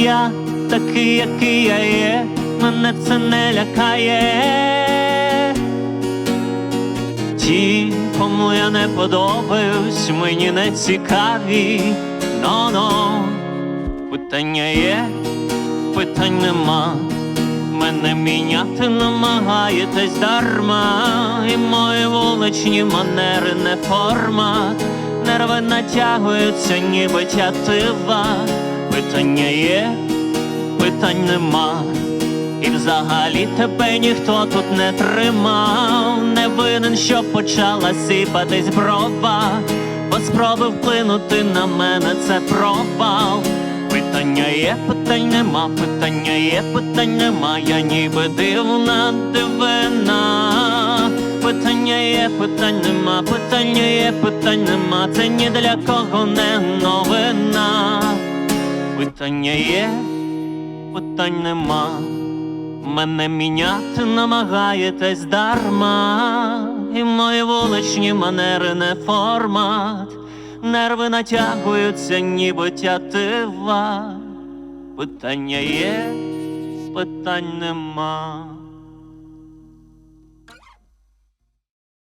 я такий, який я є, мене це не лякає. Ті, кому я не подобаюсь, мені не цікаві. Но-но, питання є, питань нема. Мене міняти намагаєтесь дарма, і мої вуличні манери не формат. Нерви натягуються, ніби тятива. Питання є, питань нема. І взагалі тебе ніхто тут не тримав. Не винен, що почала сипатись брова, бо спроби вплинути на мене — це провал. Питання є, питань нема, питання є, питань нема. Я ніби дивна дивина. Питання є, питань нема, питання є, питань нема. Це ні для кого не новина. Питання є, питань нема. Мене міняти намагаєтесь дарма, і мої вуличні манери не формат. Нерви натягуються, ніби тятива. Питання є, питань нема.